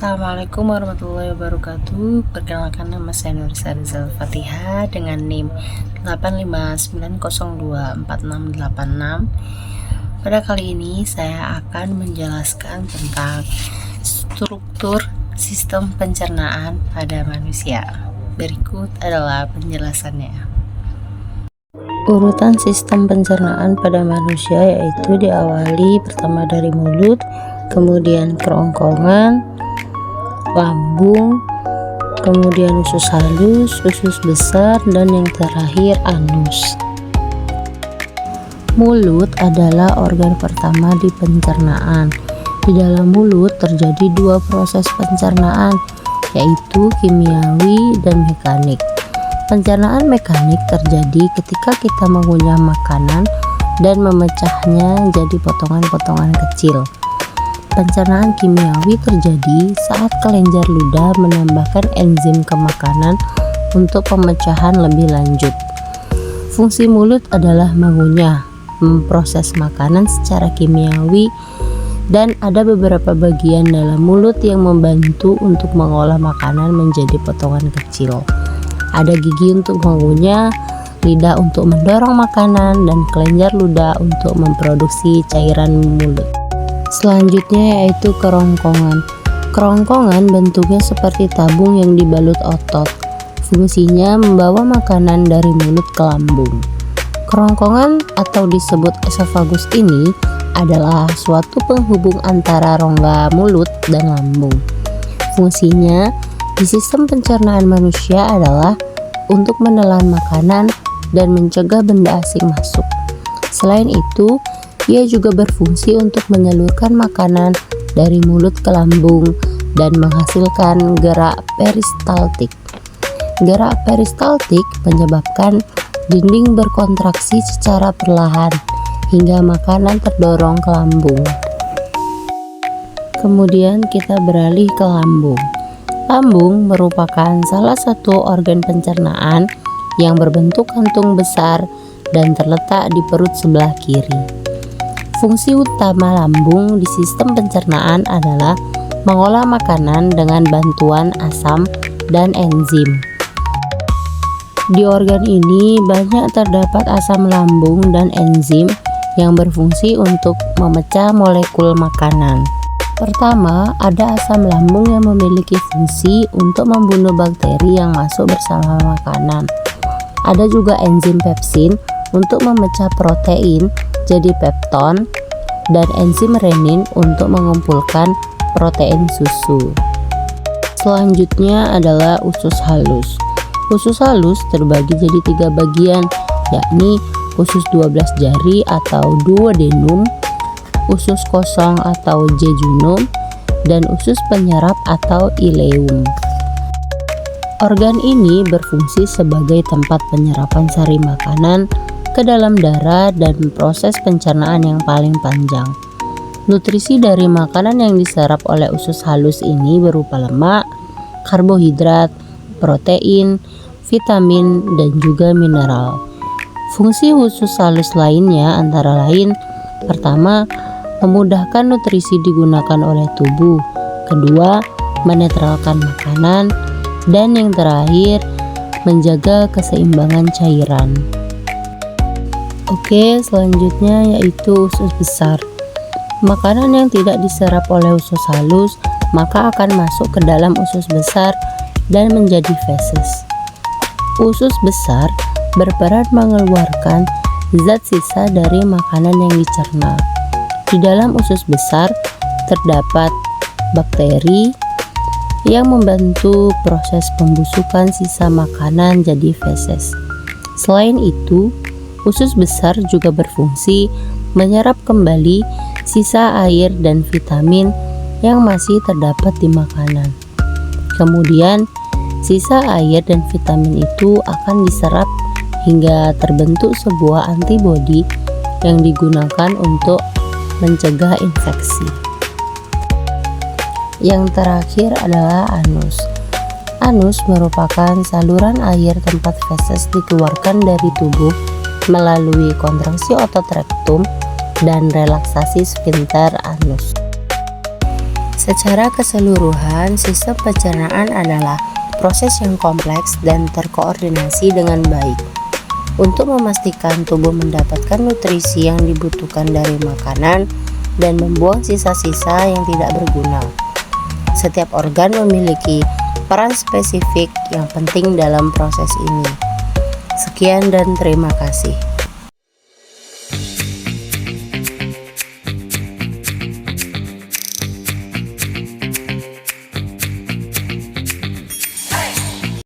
Assalamualaikum warahmatullahi wabarakatuh. Perkenalkan, nama saya Nurisa Rizal Fatihah dengan NIM 859024686. Pada kali ini saya akan menjelaskan tentang struktur sistem pencernaan pada manusia. Berikut adalah penjelasannya. Urutan sistem pencernaan pada manusia yaitu diawali pertama dari mulut, kemudian kerongkongan, lambung, kemudian usus halus, usus besar, dan yang terakhir anus. Mulut adalah organ pertama di pencernaan. Di dalam mulut terjadi dua proses pencernaan, yaitu kimiawi dan mekanik. Pencernaan mekanik terjadi ketika kita mengunyah makanan dan memecahnya jadi potongan-potongan kecil. Pencernaan kimiawi terjadi saat kelenjar ludah menambahkan enzim ke makanan untuk pemecahan lebih lanjut. Fungsi mulut adalah mengunyah, memproses makanan secara kimiawi, dan ada beberapa bagian dalam mulut yang membantu untuk mengolah makanan menjadi potongan kecil. Ada gigi untuk mengunyah, lidah untuk mendorong makanan, dan kelenjar ludah untuk memproduksi cairan mulut. Selanjutnya yaitu kerongkongan. Kerongkongan bentuknya seperti tabung yang dibalut otot. Fungsinya membawa makanan dari mulut ke lambung. Kerongkongan atau disebut esofagus ini adalah suatu penghubung antara rongga mulut dan lambung. Fungsinya di sistem pencernaan manusia adalah untuk menelan makanan dan mencegah benda asing masuk. Selain itu, ia juga berfungsi untuk menyalurkan makanan dari mulut ke lambung dan menghasilkan gerak peristaltik. Gerak peristaltik menyebabkan dinding berkontraksi secara perlahan hingga makanan terdorong ke lambung. Kemudian kita beralih ke lambung. Lambung merupakan salah satu organ pencernaan yang berbentuk kantung besar dan terletak di perut sebelah kiri. Fungsi utama lambung di sistem pencernaan adalah mengolah makanan dengan bantuan asam dan enzim. Di organ ini banyak terdapat asam lambung dan enzim yang berfungsi untuk memecah molekul makanan. Pertama, ada asam lambung yang memiliki fungsi untuk membunuh bakteri yang masuk bersama makanan. Ada juga enzim pepsin untuk memecah protein jadi pepton, dan enzim renin untuk mengumpulkan protein susu. Selanjutnya adalah usus halus. Usus halus terbagi jadi 3 bagian, yakni usus 12 jari atau duodenum, usus kosong atau jejunum, dan usus penyerap atau ileum. Organ ini berfungsi sebagai tempat penyerapan sari makanan ke dalam darah dan proses pencernaan yang paling panjang. Nutrisi dari makanan yang diserap oleh usus halus ini berupa lemak, karbohidrat, protein, vitamin, dan juga mineral. Fungsi usus halus lainnya antara lain: pertama, memudahkan nutrisi digunakan oleh tubuh; kedua, menetralkan makanan; dan yang terakhir, menjaga keseimbangan cairan. Oke, selanjutnya yaitu usus besar. Makanan yang tidak diserap oleh usus halus maka akan masuk ke dalam usus besar dan menjadi feses. Usus besar berperan mengeluarkan zat sisa dari makanan yang dicerna. Di dalam usus besar terdapat bakteri yang membantu proses pembusukan sisa makanan jadi feses. Selain itu, usus besar juga berfungsi menyerap kembali sisa air dan vitamin yang masih terdapat di makanan. Kemudian, sisa air dan vitamin itu akan diserap hingga terbentuk sebuah antibodi yang digunakan untuk mencegah infeksi. Yang terakhir adalah anus. Anus merupakan saluran air tempat feses dikeluarkan dari tubuh melalui kontraksi otot rektum dan relaksasi sphincter anus. Secara keseluruhan, sistem pencernaan adalah proses yang kompleks dan terkoordinasi dengan baik untuk memastikan tubuh mendapatkan nutrisi yang dibutuhkan dari makanan dan membuang sisa-sisa yang tidak berguna. Setiap organ memiliki peran spesifik yang penting dalam proses ini. Sekian dan terima kasih.